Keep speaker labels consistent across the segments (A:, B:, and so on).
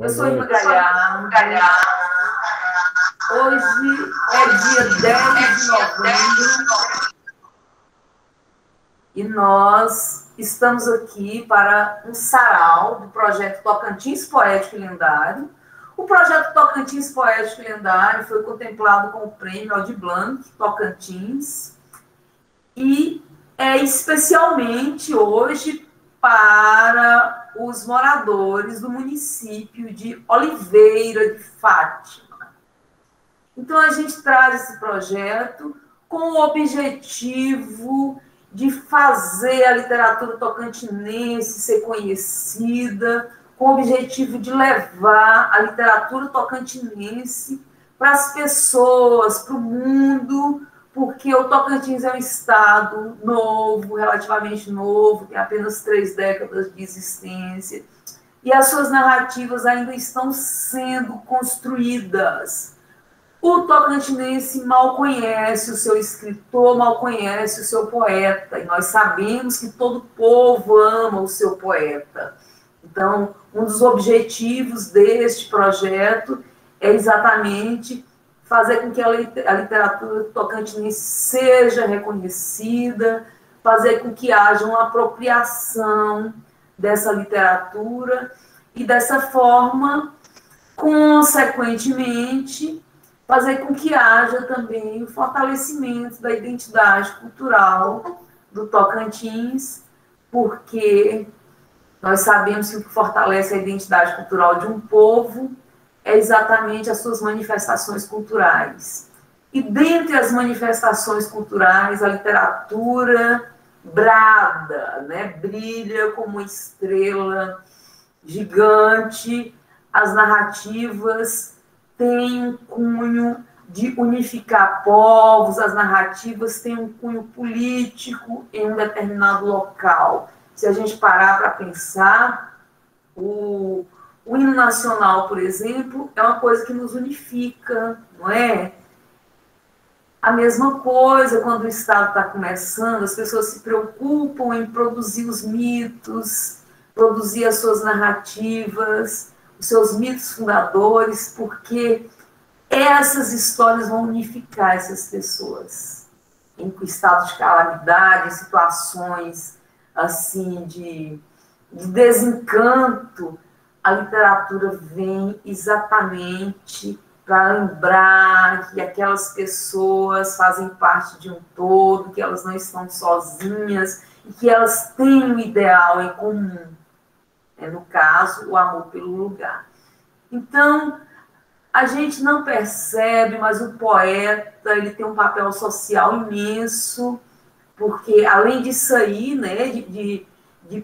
A: Eu
B: Boa
A: sou Irma
B: noite.
A: Galhardo. Hoje é dia 10 de novembro e nós estamos aqui para um sarau do projeto Tocantins Poético e Lendário. O projeto Tocantins Poético e Lendário foi contemplado com o prêmio Aldir Blanc Tocantins e é especialmente hoje para os moradores do município de Oliveira de Fátima. Então, a gente traz esse projeto com o objetivo de fazer a literatura tocantinense ser conhecida, com o objetivo de levar a literatura tocantinense para as pessoas, para o mundo, porque o Tocantins é um estado novo, relativamente novo, tem apenas 3 décadas de existência, e as suas narrativas ainda estão sendo construídas. O tocantinense mal conhece o seu escritor, mal conhece o seu poeta, e nós sabemos que todo povo ama o seu poeta. Então, um dos objetivos deste projeto é exatamente fazer com que a literatura tocantinense seja reconhecida, fazer com que haja uma apropriação dessa literatura e, dessa forma, consequentemente, fazer com que haja também o fortalecimento da identidade cultural do Tocantins, porque nós sabemos que o que fortalece a identidade cultural de um povo é exatamente as suas manifestações culturais. E dentre as manifestações culturais, a literatura brada, né, brilha como uma estrela gigante, as narrativas têm um cunho de unificar povos, as narrativas têm um cunho político em um determinado local. Se a gente parar para pensar, o hino nacional, por exemplo, é uma coisa que nos unifica, não é? A mesma coisa quando o Estado está começando, as pessoas se preocupam em produzir os mitos, produzir as suas narrativas, os seus mitos fundadores, porque essas histórias vão unificar essas pessoas. Em estado de calamidade, em situações assim de desencanto, a literatura vem exatamente para lembrar que aquelas pessoas fazem parte de um todo, que elas não estão sozinhas e que elas têm um ideal em comum. No caso, o amor pelo lugar. Então, a gente não percebe, mas o poeta ele tem um papel social imenso, porque além disso aí, né, de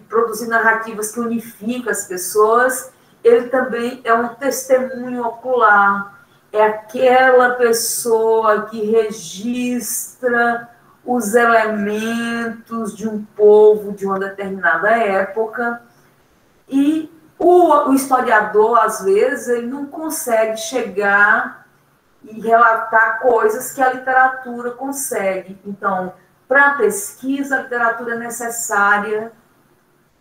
A: produzir narrativas que unificam as pessoas, ele também é um testemunho ocular, é aquela pessoa que registra os elementos de um povo de uma determinada época, e o historiador, às vezes, ele não consegue chegar e relatar coisas que a literatura consegue. Então, para a pesquisa, a literatura é necessária.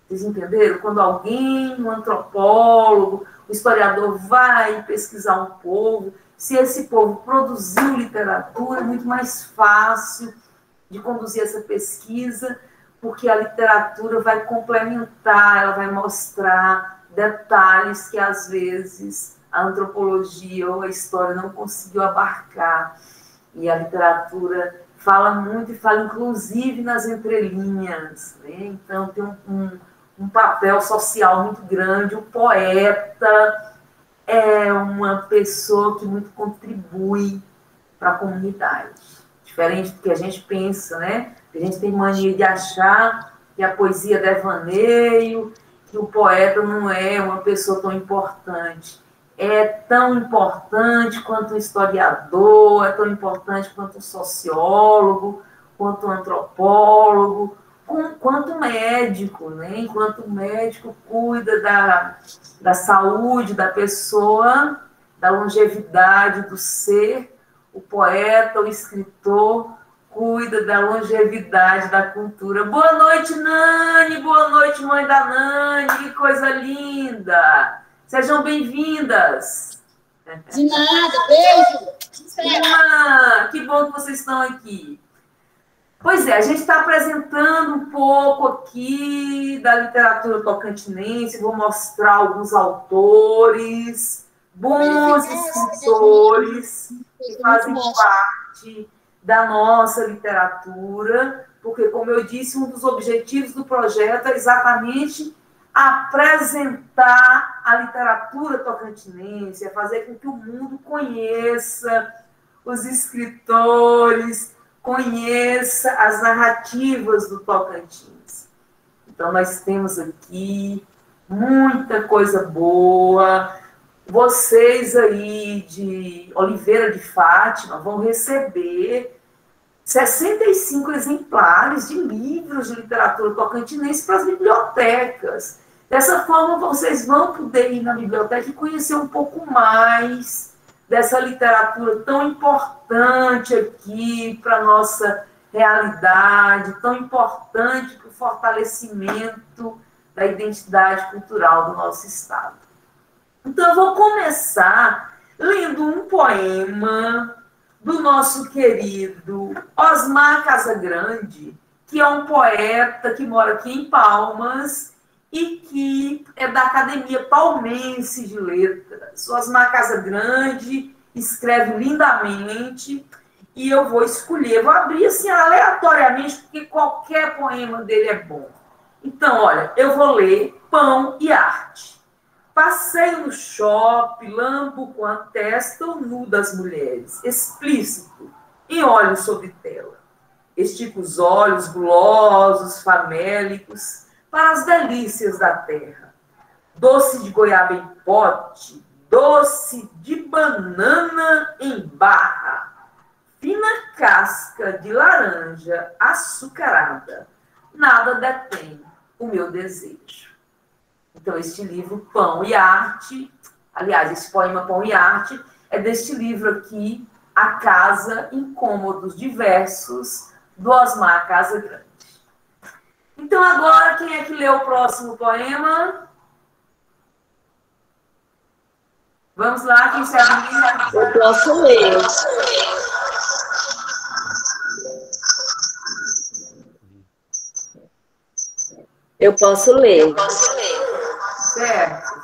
A: Vocês entenderam? Quando alguém, um antropólogo, o historiador vai pesquisar um povo, se esse povo produziu literatura, é muito mais fácil de conduzir essa pesquisa, porque a literatura vai complementar, ela vai mostrar detalhes que, às vezes, a antropologia ou a história não conseguiu abarcar. E a literatura fala muito e fala, inclusive, nas entrelinhas, né? Então, tem um papel social muito grande. O poeta é uma pessoa que muito contribui para a comunidade. Diferente do que a gente pensa, né? A gente tem mania de achar que a poesia é devaneio, que o poeta não é uma pessoa tão importante. É tão importante quanto um historiador, é tão importante quanto um sociólogo, quanto um antropólogo, quanto um médico, né? Enquanto o médico cuida da saúde da pessoa, da longevidade do ser, o poeta, o escritor, cuida da longevidade da cultura. Boa noite, Nani! Boa noite, mãe da Nani! Que coisa linda! Sejam bem-vindas.
B: De nada, beijo.
A: Que bom que vocês estão aqui. Pois é, a gente está apresentando um pouco aqui da literatura tocantinense, vou mostrar alguns autores, bons escritores, que fazem parte da nossa literatura, porque, como eu disse, um dos objetivos do projeto é exatamente apresentar a literatura tocantinense, é fazer com que o mundo conheça os escritores, conheça as narrativas do Tocantins. Então, nós temos aqui muita coisa boa. Vocês aí de Oliveira de Fátima vão receber 65 exemplares de livros de literatura tocantinense para as bibliotecas. Dessa forma, vocês vão poder ir na biblioteca e conhecer um pouco mais dessa literatura tão importante aqui para a nossa realidade, tão importante para o fortalecimento da identidade cultural do nosso Estado. Então, eu vou começar lendo um poema do nosso querido Osmar Casagrande, que é um poeta que mora aqui em Palmas e que é da Academia Palmense de Letras. O Osmar Casagrande escreve lindamente e eu vou escolher, vou abrir assim aleatoriamente, porque qualquer poema dele é bom. Então, olha, eu vou ler Pão e Arte. Passeio no shopping, lambo com a testa o nu das mulheres, explícito, em olhos sobre tela. Estico os olhos gulosos, famélicos, para as delícias da terra. Doce de goiaba em pote, doce de banana em barra, fina casca de laranja açucarada, nada detém o meu desejo. Então, este livro, Pão e Arte, aliás, esse poema Pão e Arte, é deste livro aqui, A Casa, Incômodos Diversos, do Osmar Casagrande. Então, agora, quem é que lê o próximo poema? Vamos lá, quem se habilita?
C: Eu posso ler. Eu posso ler.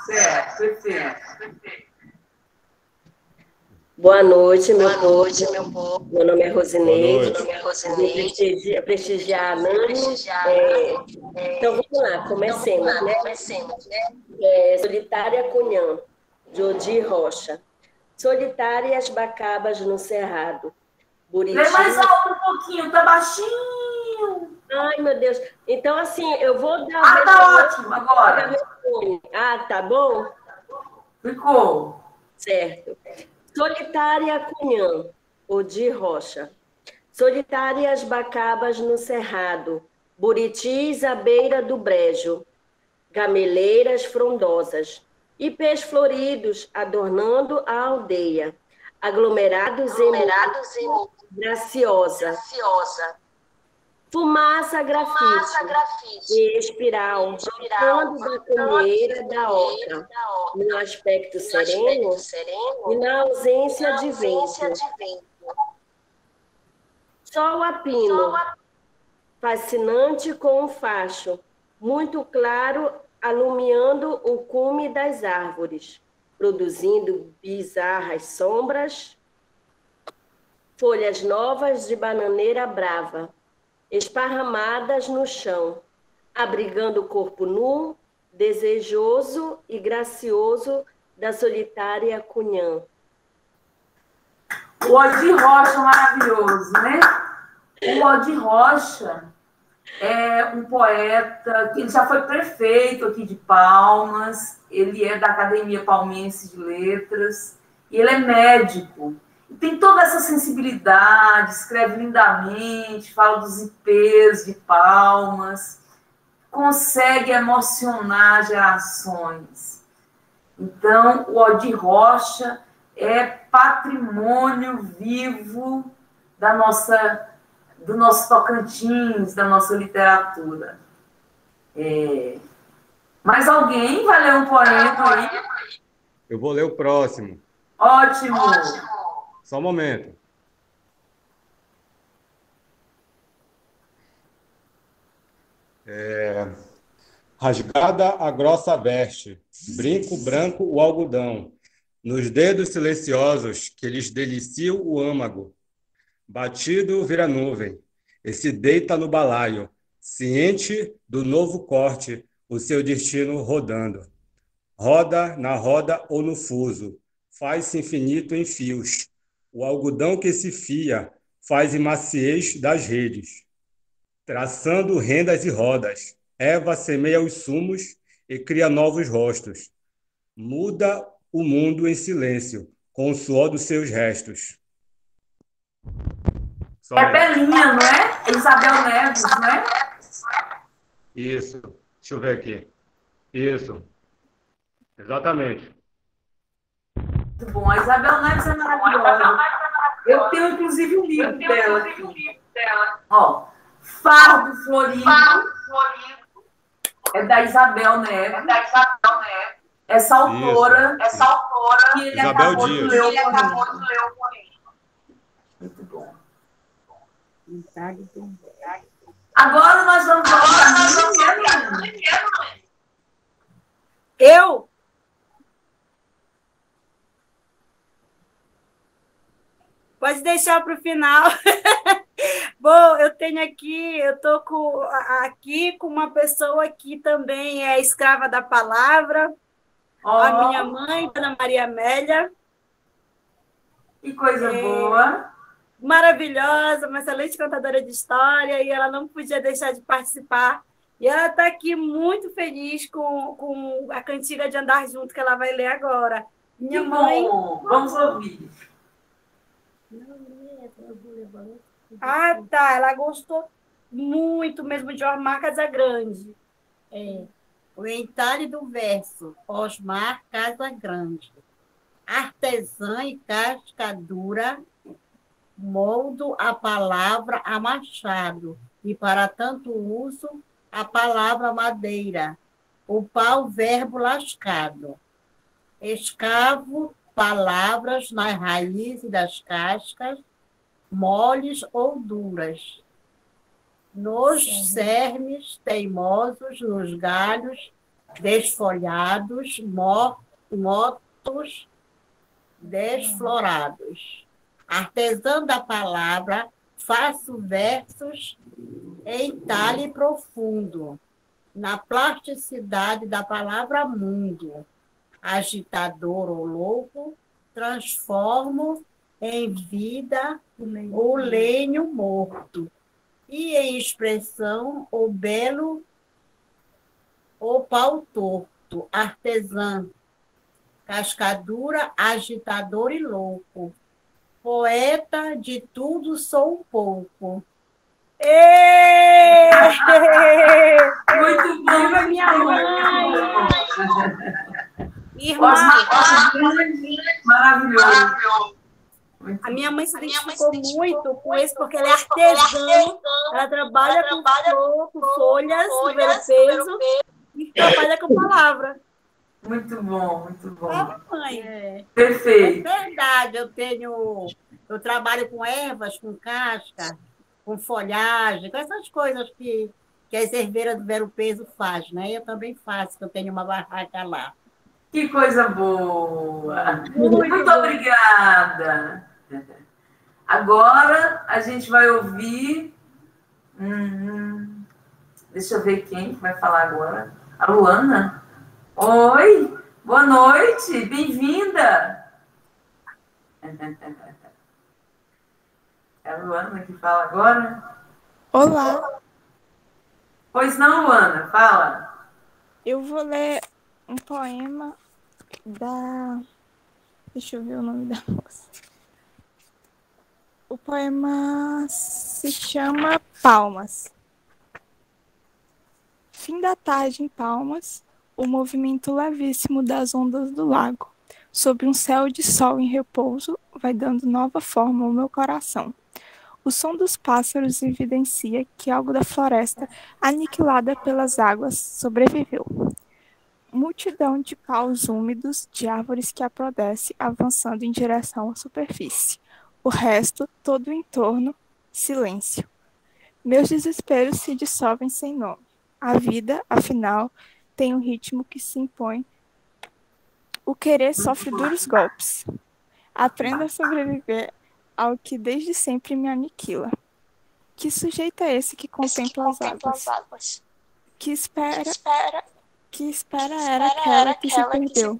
A: Certo, perfeito.
C: Boa noite, meu povo. Meu nome é Rosineide. Vou prestigiar a Nani. Então, vamos lá, comecemos, né? Solitária Cunhã, de Odir Rocha. Solitárias bacabas no cerrado. Buriti...
A: Lê mais alto um pouquinho, tá baixinho.
C: Ai, meu Deus. Então, assim, eu vou dar...
A: Ah, tá ótimo agora.
C: Ah, tá bom?
A: Ficou.
C: Certo. Solitária Cunhã, Odir Rocha. Solitárias bacabas no cerrado, buritis à beira do brejo, gameleiras frondosas, ipês floridos adornando a aldeia, aglomerados em graciosa. Fumaça grafite e espiral, brotando da comieira da oca, no aspecto sereno e na ausência de vento. Sol a pino, fascinante com um facho, muito claro, alumiando o cume das árvores, produzindo bizarras sombras, folhas novas de bananeira brava, esparramadas no chão, abrigando o corpo nu, desejoso e gracioso da solitária Cunhã.
A: O Odir Rocha maravilhoso, né? O Odir Rocha é um poeta que já foi prefeito aqui de Palmas, ele é da Academia Palmense de Letras, e ele é médico. Tem toda essa sensibilidade, escreve lindamente, fala dos ipês de Palmas, consegue emocionar gerações. Então, o Odir Rocha é patrimônio vivo do nosso Tocantins, da nossa literatura. Mais alguém vai ler um poema aí?
D: Eu vou ler o próximo.
A: Ótimo.
D: Só um momento. Rasgada a grossa veste, brinco branco o algodão, nos dedos silenciosos que lhes delicia o âmago. Batido vira nuvem, e se deita no balaio, ciente do novo corte, o seu destino rodando. Roda na roda ou no fuso, faz-se infinito em fios. O algodão que se fia faz maciez das redes, traçando rendas e rodas. Eva semeia os sumos e cria novos rostos. Muda o mundo em silêncio, com o suor dos seus restos.
A: É Belinha, não é? Isabel Neves, não é?
D: Isso. Deixa eu ver aqui. Isso. Exatamente.
A: Muito bom. A Isabel Neves é maravilhosa. Eu tenho, inclusive, um livro dela aqui. Ó, Fardo Florido. É da Isabel Neves. Essa autora. Que ele
D: Isabel
A: acabou de
D: Dias.
A: ler o Correio. Muito bom. Agora nós vamos falar.
B: Eu? Pode deixar para o final. Bom, eu tenho aqui, eu estou aqui com uma pessoa que também é escrava da palavra, a minha mãe, Dona Maria Amélia.
A: Que coisa boa.
B: Maravilhosa, uma excelente contadora de história, e ela não podia deixar de participar. E ela está aqui muito feliz com a cantiga de Andar Junto, que ela vai ler agora.
A: Minha mãe... Vamos ouvir.
B: Ah, tá. Ela gostou muito mesmo de Osmar Casagrande. O entalhe do verso. Osmar Casagrande. Artesã e cascadura, moldo a palavra a machado, e para tanto uso a palavra madeira, o pau verbo lascado. Escavo palavras nas raízes das cascas, moles ou duras, nos cernes teimosos, nos galhos desfolhados, motos desflorados. Artesã da palavra, faço versos em talhe profundo, na plasticidade da palavra mundo. Agitador ou louco, transformo em vida o lenho morto, e em expressão o belo, o pau torto, artesã, cascadura, agitador e louco, poeta de tudo sou um pouco.
A: Muito bom,
B: viva minha mãe! Irmã,
A: maravilhoso.
B: A minha mãe se identificou muito com isso, porque ela é artesã, ela trabalha com flor, com folhas, no peso, e trabalha com palavra.
A: Muito bom, muito bom.
B: Mãe.
A: Perfeito.
B: É verdade, eu trabalho com ervas, com casca, com folhagem, com essas coisas que as herveiras do Vero Peso faz, né? Eu também faço, que eu tenho uma barraca lá.
A: Que coisa boa! Muito obrigada! Agora a gente vai ouvir... Deixa eu ver quem vai falar agora. A Luana? Oi! Boa noite! Bem-vinda! É a Luana que fala agora?
E: Olá!
A: Pois não, Luana? Fala!
E: Eu vou ler um poema da... Deixa eu ver o nome da moça. O poema se chama Palmas. Fim da tarde em Palmas, o movimento levíssimo das ondas do lago, sob um céu de sol em repouso, vai dando nova forma ao meu coração. O som dos pássaros evidencia que algo da floresta, aniquilada pelas águas, sobreviveu. multidão de paus úmidos, de árvores que apodrecem, avançando em direção à superfície. O resto, todo o entorno, silêncio. Meus desesperos se dissolvem sem nome. A vida, afinal, tem um ritmo que se impõe. O querer sofre duros golpes. Aprendo a sobreviver ao que desde sempre me aniquila. Que sujeito é esse que contempla as águas? Que espera era aquela que se perdeu.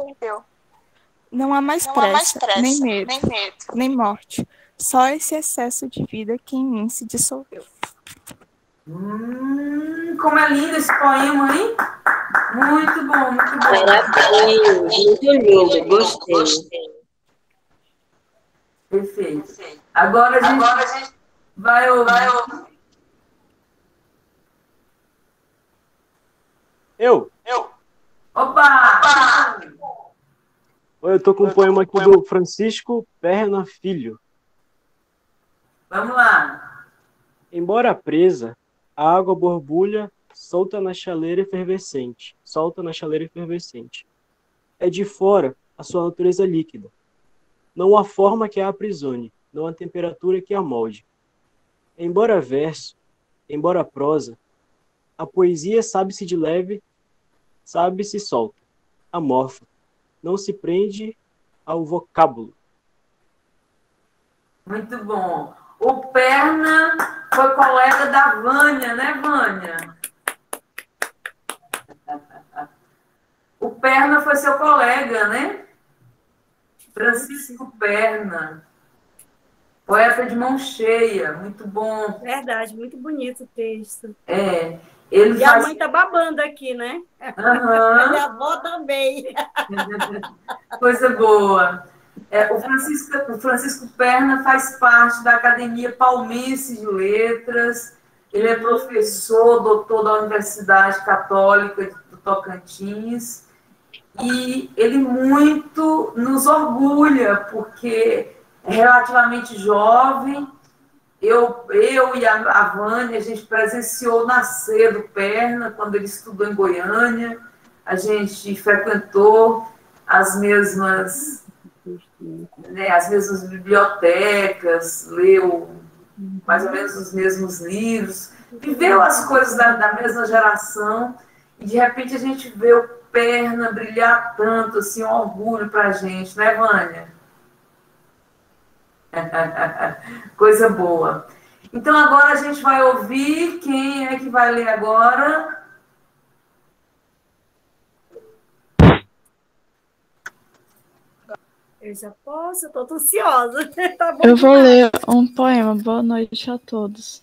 E: Não há mais pressa, nem medo, nem morte. Só esse excesso de vida que em mim se dissolveu.
A: Como é lindo esse poema, hein? Muito bom, muito bom.
C: Parabéns, muito lindo, gostei.
A: Perfeito. Agora a gente vai ouvir.
F: Eu?
A: Opa!
F: Eu tô com um poema aqui do Francisco Perna Filho.
A: Vamos lá.
F: Embora presa, a água borbulha, solta na chaleira efervescente. É de fora a sua natureza líquida. Não há forma que a aprisione, não há temperatura que a molde. Embora verso, embora prosa, a poesia sabe-se de leve, sabe-se solta, amorfa, não se prende ao vocábulo.
A: Muito bom. O Perna foi colega da Vânia, né, Vânia? O Perna foi seu colega, né? Francisco Perna. Poeta de mão cheia, muito bom.
B: Verdade, muito bonito o texto.
A: Ele
B: e faz... a mãe tá babando aqui, né?
A: Uhum.
B: E a avó também.
A: Coisa boa. O Francisco Perna faz parte da Academia Palmense de Letras. Ele é professor, doutor da Universidade Católica do Tocantins. E ele muito nos orgulha, porque é relativamente jovem. Eu e a Vânia, a gente presenciou o nascer do Perna quando ele estudou em Goiânia. A gente frequentou as mesmas bibliotecas, leu mais ou menos os mesmos livros, viveu as coisas da mesma geração, e de repente a gente vê o Perna brilhar tanto, assim, um orgulho para a gente, né, Vânia? Coisa boa. Então agora a gente vai ouvir, quem é que vai ler agora?
B: Eu já posso, eu tô ansiosa. Tá bom,
E: eu vou ler um poema. Boa noite a todos.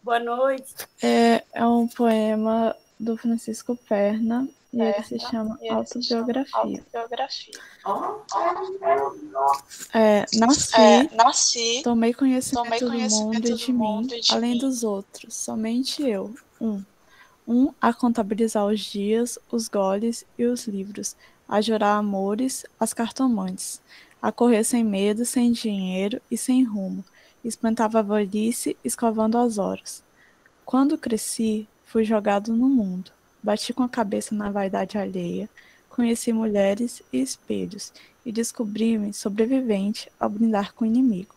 B: Boa noite.
E: É um poema do Francisco Perna e ele se chama Autobiografia. Nasci, tomei conhecimento do mundo e de mim, além dos outros, somente eu. A contabilizar os dias, os goles e os livros, a jurar amores, as cartomantes, a correr sem medo, sem dinheiro e sem rumo, espantava a velhice, escovando as horas. Quando cresci, fui jogado no mundo, bati com a cabeça na vaidade alheia, conheci mulheres e espelhos, e descobri-me sobrevivente ao brindar com o inimigo.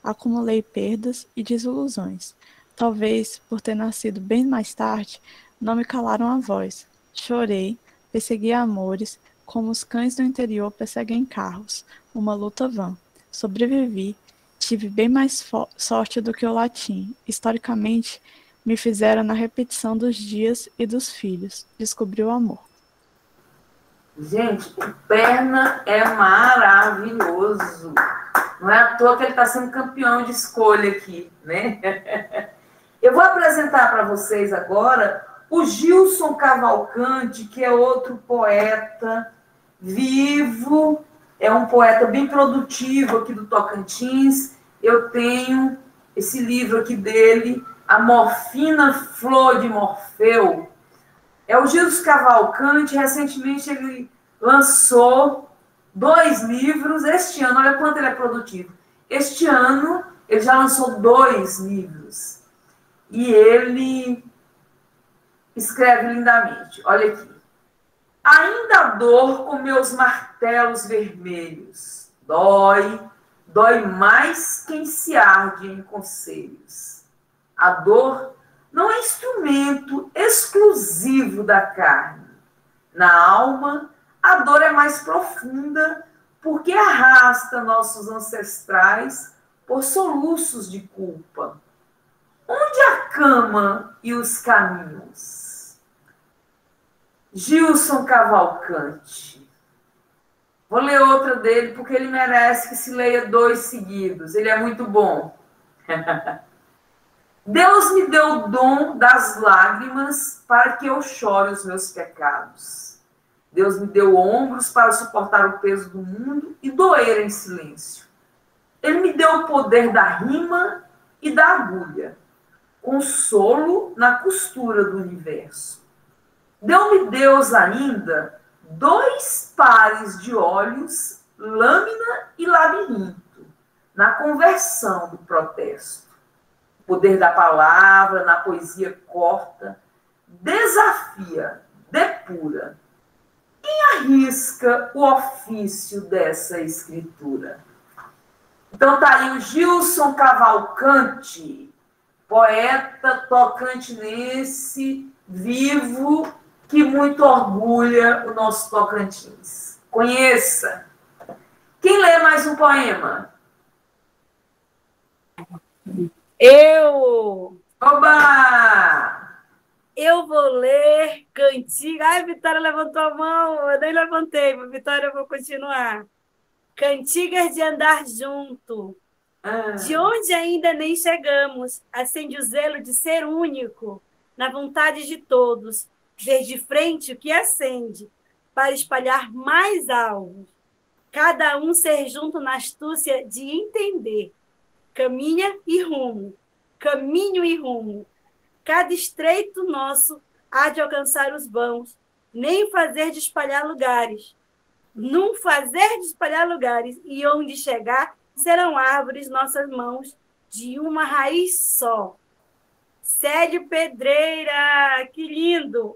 E: Acumulei perdas e desilusões. Talvez, por ter nascido bem mais tarde, não me calaram a voz. Chorei, persegui amores, como os cães do interior perseguem carros, uma luta vã. Sobrevivi, tive bem mais sorte do que o latim. Historicamente, me fizeram na repetição dos dias e dos filhos. Descobri o amor.
A: Gente, o Perna é maravilhoso. Não é à toa que ele está sendo campeão de escolha aqui, né? Eu vou apresentar para vocês agora o Gilson Cavalcante, que é outro poeta vivo, é um poeta bem produtivo aqui do Tocantins. Eu tenho esse livro aqui dele, A Morfina Flor de Morfeu. É o Gilson Cavalcante. Recentemente ele lançou 2 livros. Este ano, olha quanto ele é produtivo. Este ano ele já lançou 2 livros. E ele escreve lindamente. Olha aqui. Ainda a dor com meus martelos vermelhos. Dói, dói mais quem se arde em conselhos. A dor não é instrumento exclusivo da carne. Na alma, a dor é mais profunda, porque arrasta nossos ancestrais por soluços de culpa. Onde a cama e os caminhos? Gilson Cavalcante. Vou ler outra dele, porque ele merece que se leia 2 seguidos. Ele é muito bom. Deus me deu o dom das lágrimas para que eu chore os meus pecados. Deus me deu ombros para suportar o peso do mundo e doer em silêncio. Ele me deu o poder da rima e da agulha, consolo na costura do universo. Deu-me Deus ainda 2 pares de olhos, lâmina e labirinto, na conversão do protesto. O poder da palavra, na poesia corta, desafia, depura. Quem arrisca o ofício dessa escritura? Então tá aí o Gilson Cavalcante, poeta tocantinense, vivo, que muito orgulha o nosso Tocantins. Conheça. Quem lê mais um poema?
B: Eu!
A: Oba!
B: Eu vou ler Cantiga. Ai, Vitória levantou a mão, eu nem levantei, mas Vitória, eu vou continuar. Cantigas de andar junto, de onde ainda nem chegamos, acende o zelo de ser único, na vontade de todos, ver de frente o que acende, para espalhar mais alvos, cada um ser junto na astúcia de entender, caminho e rumo, cada estreito nosso há de alcançar os vãos, nem fazer de espalhar lugares, num fazer de espalhar lugares, e onde chegar serão árvores nossas mãos, de uma raiz só. Cédio Pedreira, que lindo!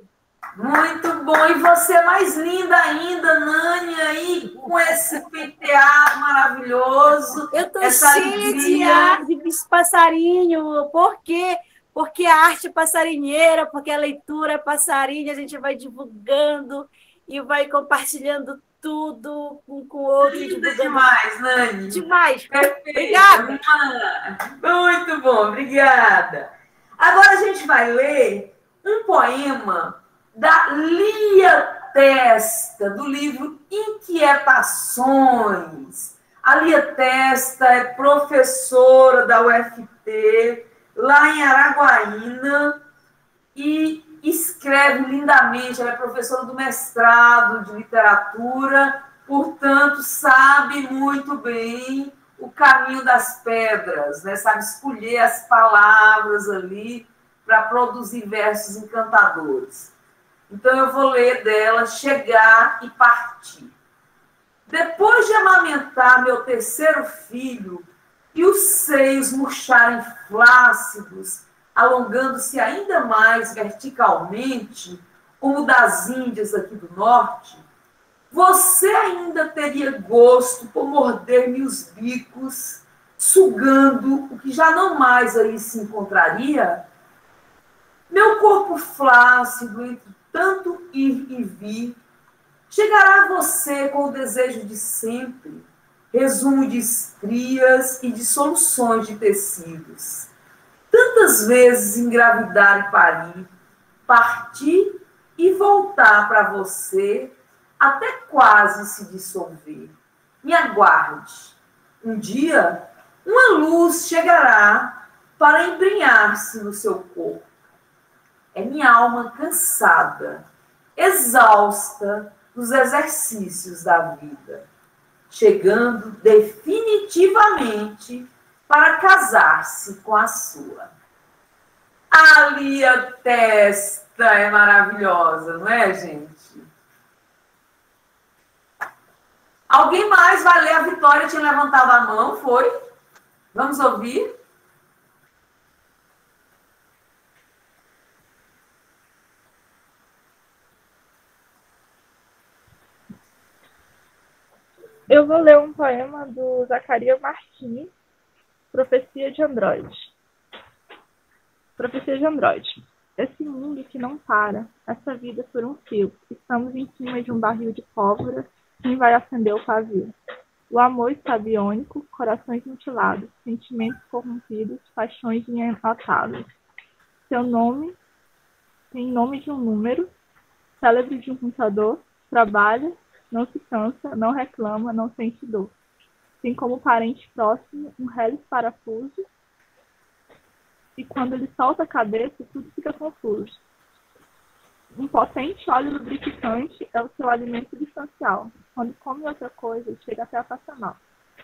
A: Muito bom, e você mais linda ainda, Nani, aí, com esse penteado maravilhoso.
B: Eu estou cheia de passarinho, por quê? Porque a arte é passarinheira, porque a leitura é passarinha, a gente vai divulgando e vai compartilhando tudo um com o outro.
A: Linda demais, Nani.
B: Demais.
A: Perfeito.
B: Obrigada.
A: Muito bom, obrigada. Agora a gente vai ler um poema da Lia Testa, do livro Inquietações. A Lia Testa é professora da UFT, lá em Araguaína, e escreve lindamente. Ela é professora do mestrado de literatura, portanto, sabe muito bem o caminho das pedras, né? Sabe escolher as palavras ali para produzir versos encantadores. Então, eu vou ler dela Chegar e Partir. Depois de amamentar meu 3º filho e os seios murcharem flácidos, alongando-se ainda mais verticalmente, como o das Índias aqui do norte, você ainda teria gosto por morder-me os bicos, sugando o que já não mais aí se encontraria? Meu corpo flácido, entre tanto ir e vir, chegará a você com o desejo de sempre, resumo de estrias e de soluções de tecidos. Tantas vezes engravidar e parir, partir e voltar para você, até quase se dissolver. Me aguarde. Um dia, uma luz chegará para embrenhar-se no seu corpo. É minha alma cansada, exausta dos exercícios da vida, chegando definitivamente para casar-se com a sua. A Lia Testa é maravilhosa, não é, gente? Alguém mais vai ler? A Vitória tinha levantado a mão, foi? Vamos ouvir?
E: Eu vou ler um poema do Zacarias Martins, Profecia de Androide. Profecia de Androide. Esse mundo que não para, essa vida por um fio. Estamos em cima de um barril de pólvora, quem vai acender o pavio? O amor está biônico, corações mutilados, sentimentos corrompidos, paixões inenarráveis. Seu nome tem nome de um número, célebre de um computador, trabalha, não se cansa, não reclama, não sente dor. Tem como parente próximo um hélice parafuso, e quando ele solta a cabeça, tudo fica confuso. Um potente óleo lubrificante é o seu alimento substancial. Quando come outra coisa, chega até a passar mal.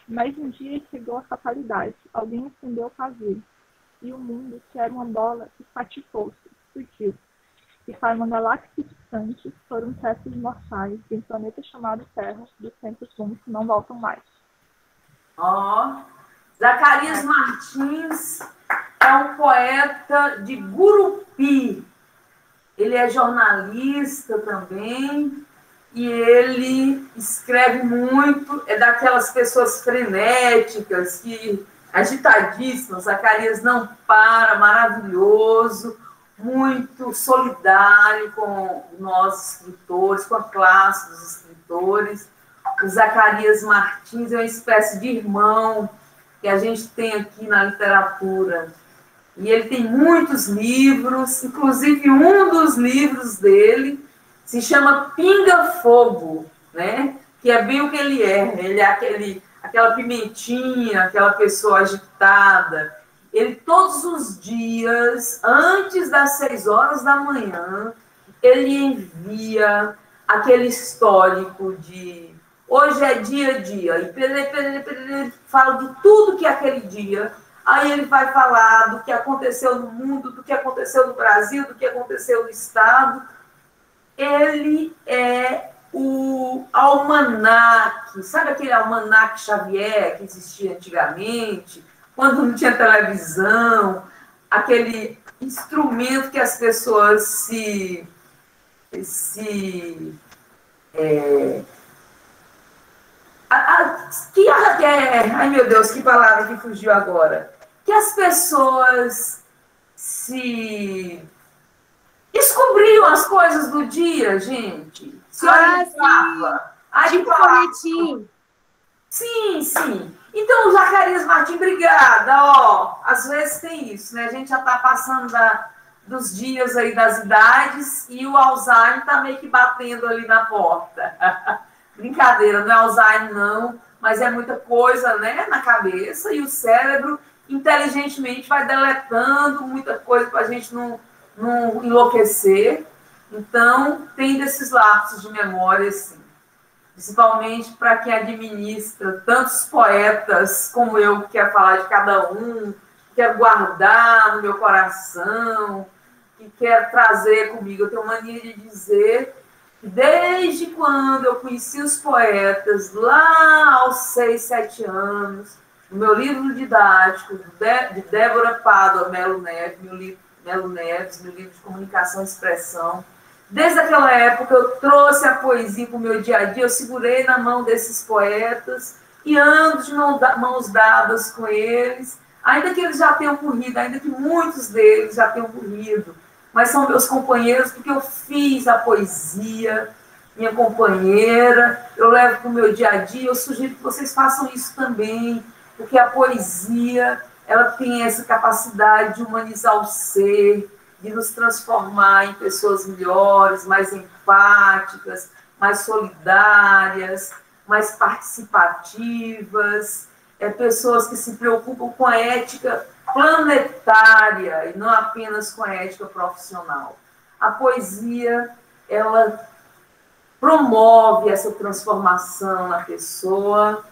E: Mas um dia chegou a fatalidade. Alguém acendeu o pavio. E o mundo, que era uma bola, espatifou-se, explodiu. E para uma galáxia distante, foram testes mortais de um planeta chamado Terra, dos tempos longos que não voltam mais.
A: Zacarias Martins é um poeta de Gurupi. Ele é jornalista também e ele escreve muito, é daquelas pessoas frenéticas, agitadíssimas. Zacarias não para, maravilhoso, muito solidário com nós escritores, com a classe dos escritores. O Zacarias Martins é uma espécie de irmão que a gente tem aqui na literatura. E ele tem muitos livros, inclusive um dos livros dele se chama Pinga Fogo, né? Que é bem o que ele é. Ele é aquela pimentinha, aquela pessoa agitada. Ele, todos os dias, antes das 6 horas da manhã, ele envia aquele histórico de hoje é dia a dia. E fala de tudo que é aquele dia. Aí ele vai falar do que aconteceu no mundo, do que aconteceu no Brasil, do que aconteceu no Estado. Ele é o almanaque, sabe aquele almanaque Xavier que existia antigamente, quando não tinha televisão, aquele instrumento que as pessoas ai meu Deus, que palavra que fugiu agora. Que as pessoas se descobriam as coisas do dia, gente. Se orientava.
B: Tipo folhetim.
A: Sim, sim. Então, Zacarias Martins, obrigada. Às vezes tem isso, né? A gente já está passando dos dias aí das idades e o Alzheimer está meio que batendo ali na porta. Brincadeira, não é Alzheimer, não, mas é muita coisa, né, na cabeça e o cérebro inteligentemente vai deletando muita coisa para a gente não enlouquecer. Então, tem desses lapsos de memória, assim, principalmente para quem administra tantos poetas como eu, que quer falar de cada um, quer guardar no meu coração, que quer trazer comigo. Eu tenho mania de dizer que desde quando eu conheci os poetas, lá aos 6, 7 anos, no meu livro didático, de Débora Pádua Melo Neves, meu livro de comunicação e expressão, desde aquela época eu trouxe a poesia para o meu dia a dia, eu segurei na mão desses poetas e ando de mãos dadas com eles, ainda que eles já tenham morrido, ainda que muitos deles já tenham morrido, mas são meus companheiros porque eu fiz a poesia, minha companheira, eu levo para o meu dia a dia, eu sugiro que vocês façam isso também, porque a poesia, ela tem essa capacidade de humanizar o ser, de nos transformar em pessoas melhores, mais empáticas, mais solidárias, mais participativas, pessoas que se preocupam com a ética planetária e não apenas com a ética profissional. A poesia, ela promove essa transformação na pessoa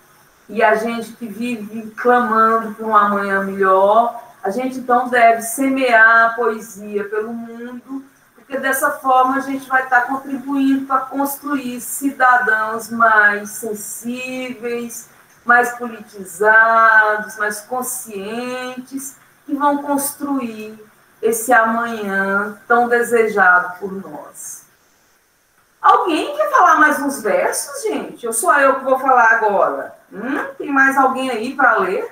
A: e a gente que vive clamando por um amanhã melhor, a gente então deve semear a poesia pelo mundo, porque dessa forma a gente vai estar contribuindo para construir cidadãos mais sensíveis, mais politizados, mais conscientes, que vão construir esse amanhã tão desejado por nós. Alguém quer falar mais uns versos, gente? Ou sou eu que vou falar agora? Tem mais alguém aí para ler?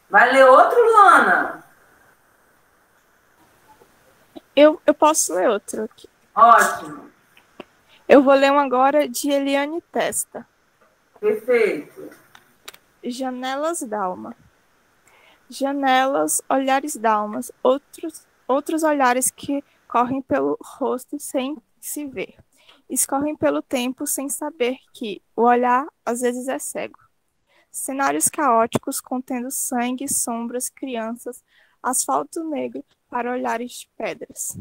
A: Vai ler outro, Luana?
E: Eu posso ler outro aqui.
A: Ótimo.
E: Eu vou ler um agora de Eliane Testa.
A: Perfeito.
E: Janelas d'alma. Janelas, olhares d'almas, outros olhares que correm pelo rosto sem se ver. Escorrem pelo tempo sem saber que o olhar às vezes é cego. Cenários caóticos contendo sangue, sombras, crianças, asfalto negro para olhares de pedras.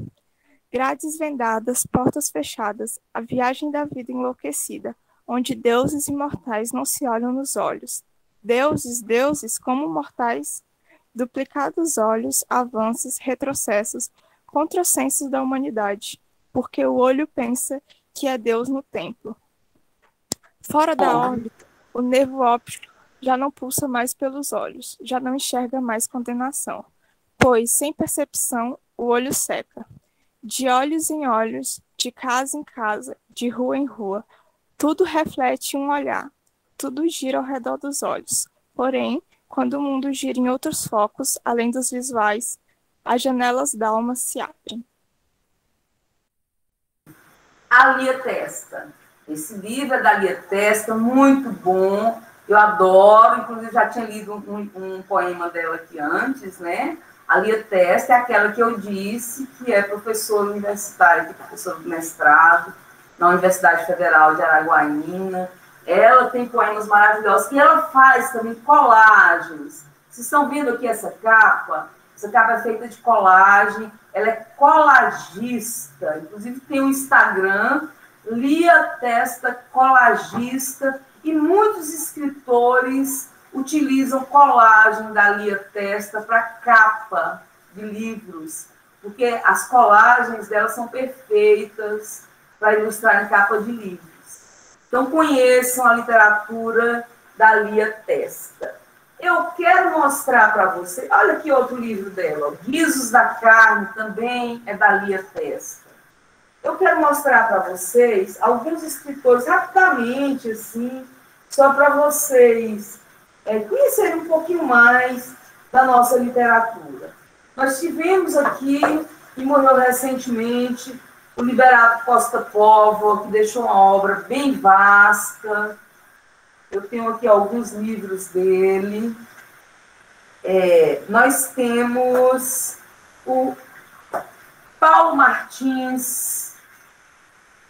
E: Grades vendadas, portas fechadas, a viagem da vida enlouquecida, onde deuses imortais não se olham nos olhos. Deuses, como mortais, duplicados olhos, avanços, retrocessos, contrassensos da humanidade, porque o olho pensa que é Deus no templo. Fora da órbita, o nervo óptico já não pulsa mais pelos olhos, já não enxerga mais condenação, pois, sem percepção, o olho seca. De olhos em olhos, de casa em casa, de rua em rua, tudo reflete um olhar, tudo gira ao redor dos olhos. Porém, quando o mundo gira em outros focos, além dos visuais, as janelas da alma se abrem.
A: A Lia Testa. Esse livro é da Lia Testa, muito bom. Eu adoro, inclusive já tinha lido um poema dela aqui antes, né? A Lia Testa é aquela que eu disse que é professora universitária, que é professora de mestrado na Universidade Federal de Araguaína. Ela tem poemas maravilhosos e ela faz também colagens. Vocês estão vendo aqui essa capa? Essa capa é feita de colagem, ela é colagista. Inclusive tem um Instagram, Lia Testa Colagista, e muitos escritores utilizam colagem da Lia Testa para capa de livros, porque as colagens delas são perfeitas para ilustrar em capa de livros. Então, conheçam a literatura da Lia Testa. Eu quero mostrar para você, olha aqui outro livro dela, Guizos da Carne, também é da Lia Testa. Eu quero mostrar para vocês alguns escritores, rapidamente, assim, só para vocês conhecerem um pouquinho mais da nossa literatura. Nós tivemos aqui, que morreu recentemente, o Liberato Costa Póvoa, que deixou uma obra bem vasta. Eu tenho aqui alguns livros dele. Nós temos o Paulo Martins,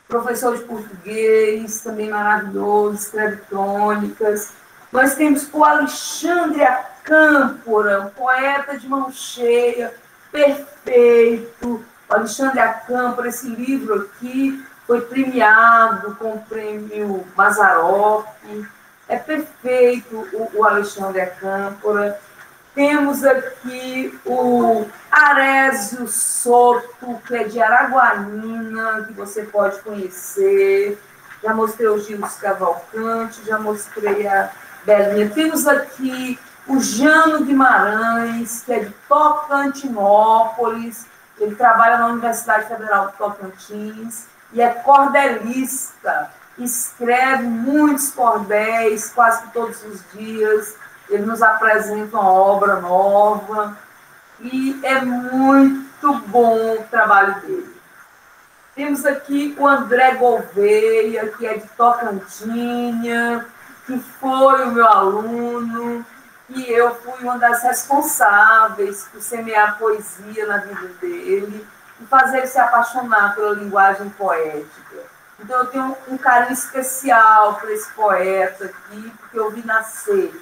A: professor de português, também maravilhoso, escreve crônicas. Nós temos o Alexandre Acâmpora, um poeta de mão cheia, perfeito. O Alexandre Acâmpora, esse livro aqui foi premiado com o prêmio Mazzaropi. É perfeito o Alexandre Acâmpora. Temos aqui o Arésio Soto, que é de Araguaína, que você pode conhecer. Já mostrei o Gilles Cavalcante, já mostrei a Belinha. Temos aqui o Jano Guimarães, que é de Tocantinópolis. Ele trabalha na Universidade Federal de Tocantins e é cordelista. Escreve muitos cordéis, quase que todos os dias. Ele nos apresenta uma obra nova e é muito bom o trabalho dele. Temos aqui o André Gouveia, que é de Tocantinha, que foi o meu aluno, e eu fui uma das responsáveis por semear poesia na vida dele e fazer ele se apaixonar pela linguagem poética. Então, eu tenho um carinho especial para esse poeta aqui, porque eu vi nascer.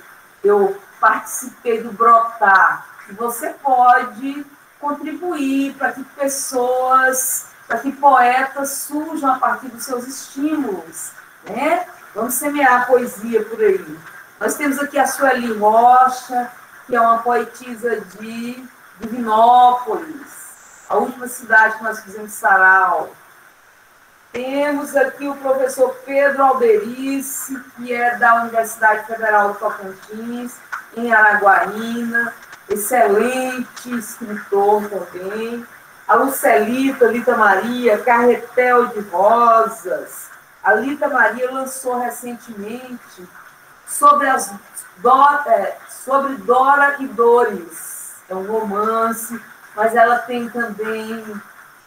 A: Eu participei do Brotar, e você pode contribuir para que pessoas, para que poetas surjam a partir dos seus estímulos, né? Vamos semear a poesia por aí. Nós temos aqui a Sueli Rocha, que é uma poetisa de Divinópolis, a última cidade que nós fizemos sarau. Temos aqui o professor Pedro Alberice, que é da Universidade Federal de Tocantins, em Araguaína, excelente escritor também. a Lucelita, Lita Maria, Carretel de Rosas. A Lita Maria lançou recentemente sobre Dora e Dores. É um romance, mas ela tem também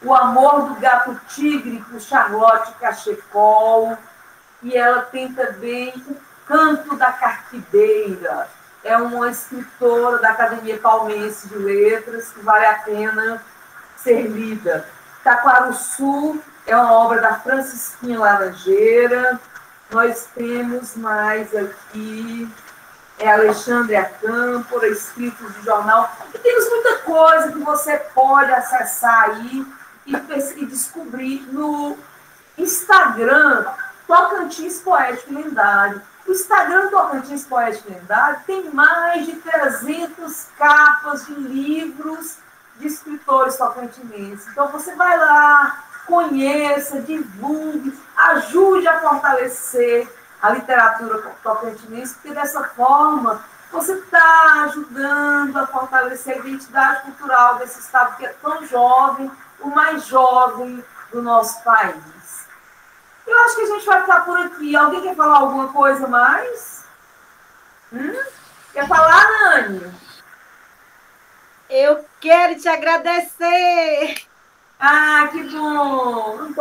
A: O Amor do Gato Tigre, por Charlotte Cachecol, e ela tem também O Canto da Carquideira. É uma escritora da Academia Palmense de Letras, que vale a pena ser lida. Taquaruçu é uma obra da Francisquinha Laranjeira. Nós temos mais aqui, Alexandre Acâmpora, escritos de jornal. E temos muita coisa que você pode acessar aí e descobrir no Instagram Tocantins Poético Lendário. O Instagram Tocantins Poético Lendário tem mais de 300 capas de livros de escritores tocantinenses. Então, você vai lá, conheça, divulgue, ajude a fortalecer a literatura tocantinense, porque dessa forma você está ajudando a fortalecer a identidade cultural desse estado que é tão jovem, o mais jovem do nosso país. Eu acho que a gente vai ficar por aqui. Alguém quer falar alguma coisa mais? Quer falar, Nani?
B: Eu quero te agradecer.
A: Ah, que bom!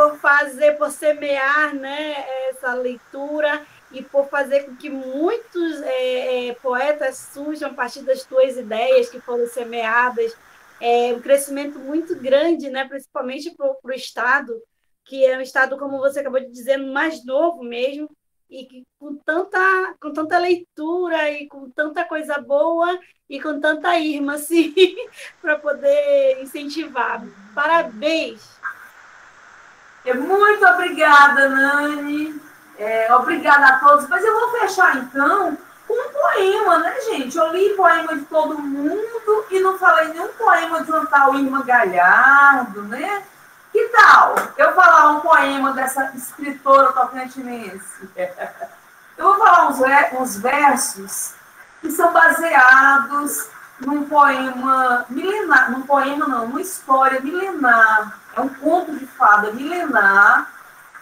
B: Por semear, né, essa leitura e por fazer com que muitos poetas surjam a partir das tuas ideias que foram semeadas. Um crescimento muito grande, né, principalmente para o Estado, que é um Estado, como você acabou de dizer, mais novo mesmo, e que com tanta leitura e com tanta coisa boa e com tanta irmã, assim, para poder incentivar. Parabéns!
A: Muito obrigada, Nani. Obrigada a todos. Mas eu vou fechar, então, com um poema, né, gente? Eu li poema de todo mundo e não falei nenhum poema de uma tal Irma Galhardo, né? Que tal eu falar um poema dessa escritora tocantinense? Eu vou falar uns versos que são baseados num poema milenar, numa história milenar. É um conto de fada milenar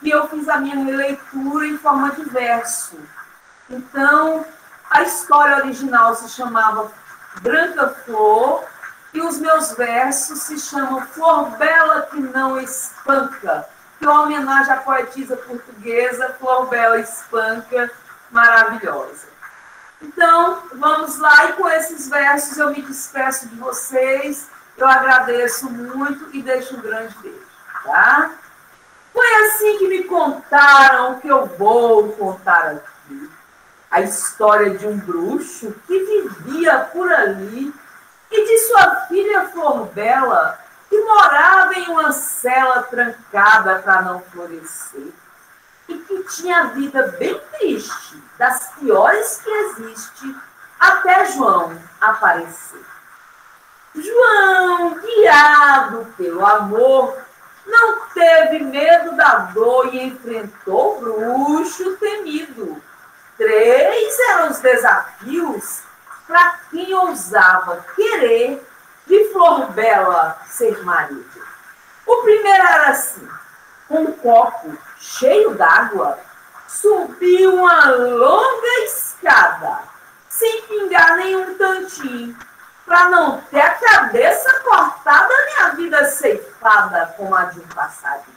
A: que eu fiz a minha releitura em forma de verso. Então, a história original se chamava Branca Flor, e os meus versos se chamam Flor Bela que não espanca, que é uma homenagem à poetisa portuguesa Flor Bela Espanca, maravilhosa. Então, vamos lá, e com esses versos eu me despeço de vocês, eu agradeço muito e deixo um grande beijo, tá? Foi assim que me contaram que eu vou contar aqui a história de um bruxo que vivia por ali e de sua filha Flor Bela, que morava em uma cela trancada para não florescer, e que tinha a vida bem triste, das piores que existe, até João aparecer. João, guiado pelo amor, não teve medo da dor e enfrentou o bruxo temido. 3 eram os desafios para quem ousava querer de Flor Bela ser marido. O primeiro era assim: com um copo cheio d'água, subiu uma longa escada, sem pingar nenhum tantinho, para não ter a cabeça cortada nem a vida ceifada como a de um passarinho.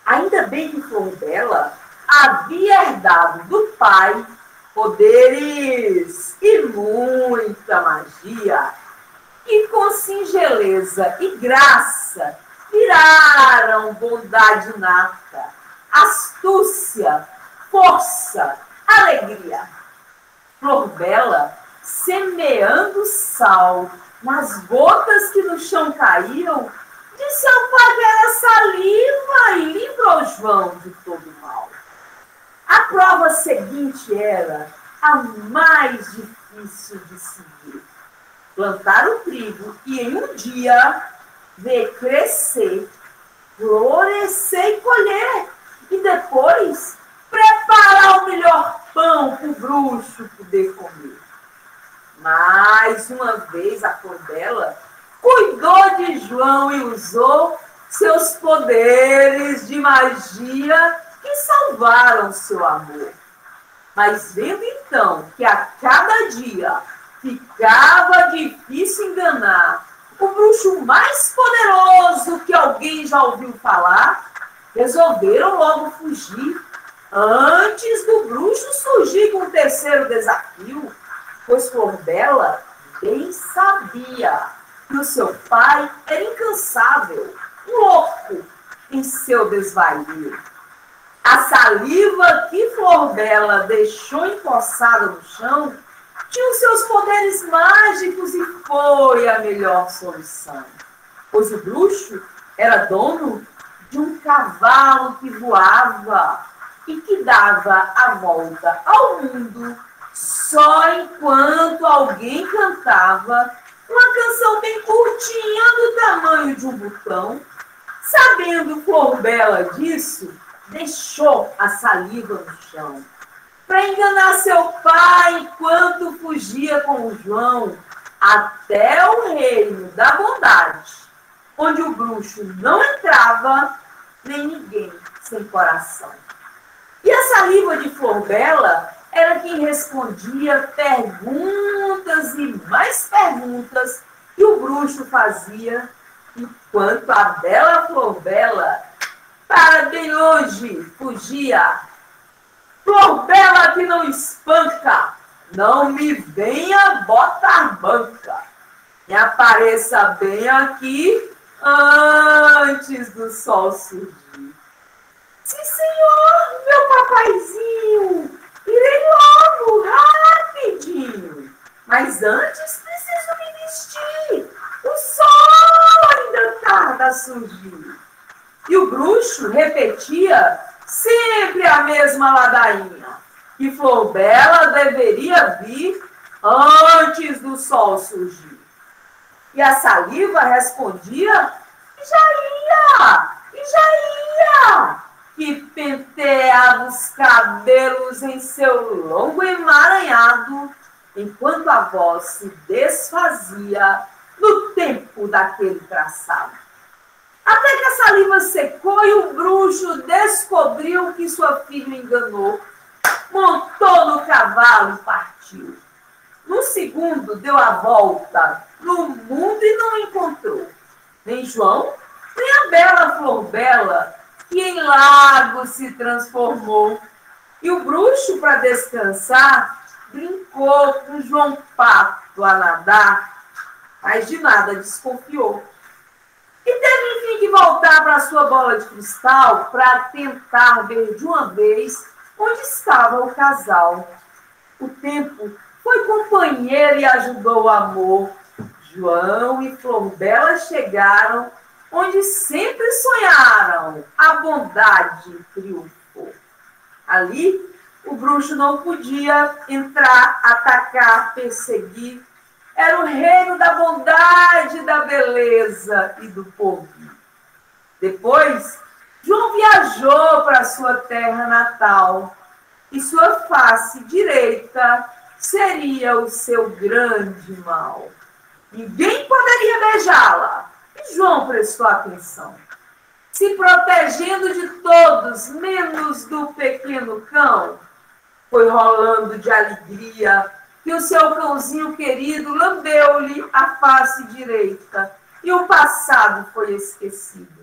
A: Ainda bem que Flor Bela havia herdado do pai poderes e muita magia, e com singeleza e graça viraram bondade nata, astúcia, força, alegria. Flor Bela, semeando sal nas gotas que no chão caíam, disse ao pai que era saliva e livrou João de todo mal. A prova seguinte era a mais difícil de seguir. Plantar o trigo e em um dia ver crescer, florescer e colher. E depois preparar o melhor pão para o bruxo poder comer. Mais uma vez a Flor Bela cuidou de João e usou seus poderes de magia que salvaram seu amor. Mas vendo então que a cada dia ficava difícil enganar o bruxo mais poderoso que alguém já ouviu falar, resolveram logo fugir antes do bruxo surgir com o terceiro desafio, pois Florbela bem sabia que o seu pai era incansável, louco em seu desvario. A saliva que Florbela deixou empoçada no chão tinha os seus poderes mágicos e foi a melhor solução, pois o bruxo era dono de um cavalo que voava e que dava a volta ao mundo só enquanto alguém cantava uma canção bem curtinha do tamanho de um botão. Sabendo Florbela disso, deixou a saliva no chão para enganar seu pai enquanto fugia com o João até o reino da bondade, onde o bruxo não entrava, nem ninguém sem coração. E a saliva de Florbela era quem respondia perguntas e mais perguntas que o bruxo fazia, enquanto a bela Florbela, para bem longe, fugia. Florbela que não espanca, não me venha botar banca. Me apareça bem aqui antes do sol surgir. Sim, senhor, meu papaizinho, irei logo, rapidinho. Mas antes preciso me vestir, o sol ainda tarda a surgir. E o bruxo repetia sempre a mesma ladainha, que Florbela deveria vir antes do sol surgir. E a saliva respondia e já ia, que penteava os cabelos em seu longo emaranhado, enquanto a voz se desfazia no tempo daquele traçado. Até que a saliva secou e o bruxo descobriu que sua filha enganou, montou no cavalo e partiu. No segundo, deu a volta no mundo e não encontrou nem João, nem a bela Florbela, que em lago se transformou. E o bruxo, para descansar, brincou com João Pato a nadar, mas de nada desconfiou. E teve, enfim, que voltar para a sua bola de cristal para tentar ver de uma vez onde estava o casal. O tempo foi companheiro e ajudou o amor. João e Florbela chegaram onde sempre sonharam. A bondade triunfou. Ali, o bruxo não podia entrar, atacar, perseguir. Era o reino da bondade, da beleza e do porvir. Depois, João viajou para sua terra natal e sua face direita seria o seu grande mal. Ninguém poderia beijá-la. E João prestou atenção. Se protegendo de todos, menos do pequeno cão, foi rolando de alegria que o seu cãozinho querido lambeu-lhe a face direita e o passado foi esquecido.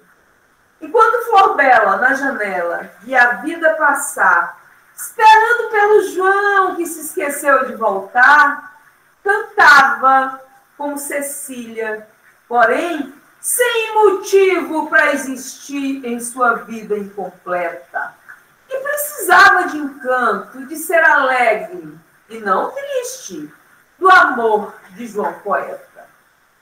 A: Enquanto Florbela, na janela, via a vida passar, esperando pelo João que se esqueceu de voltar, cantava com Cecília, porém, sem motivo para existir em sua vida incompleta. E precisava de encanto, de ser alegre e não triste, do amor de João Poeta.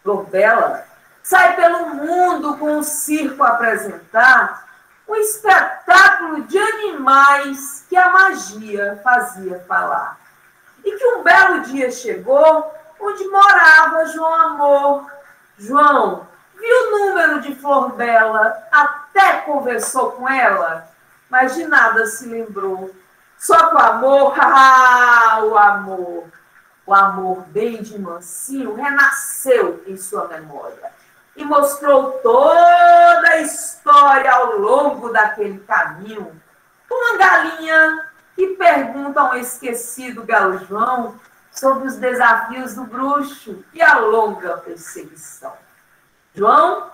A: Florbela sai pelo mundo com um circo a apresentar um espetáculo de animais que a magia fazia falar. E que um belo dia chegou onde morava João Amor. João viu o número de Florbela, até conversou com ela, mas de nada se lembrou. Só que o amor, o amor, O amor bem de mansinho renasceu em sua memória e mostrou toda a história ao longo daquele caminho. Uma galinha que pergunta a um esquecido galo João sobre os desafios do bruxo e a longa perseguição. João,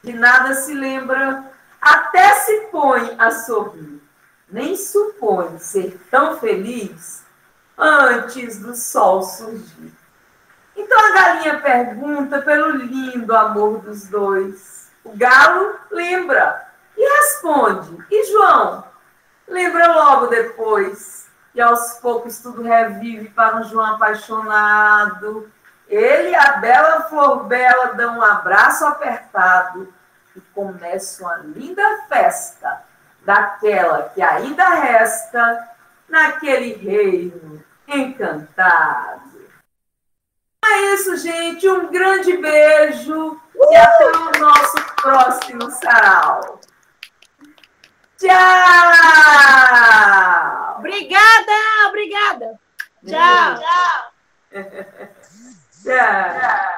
A: de nada se lembra, até se põe a sorrir, nem supõe ser tão feliz antes do sol surgir. Então a galinha pergunta pelo lindo amor dos dois. O galo lembra e responde. E João lembra logo depois. E aos poucos tudo revive para um João apaixonado. Ele e a bela Flor Bela dão um abraço apertado e começa uma linda festa, daquela que ainda resta naquele reino encantado. É isso, gente. Um grande beijo e até o nosso próximo sarau. Tchau!
B: Obrigada!
A: Tchau! Tchau!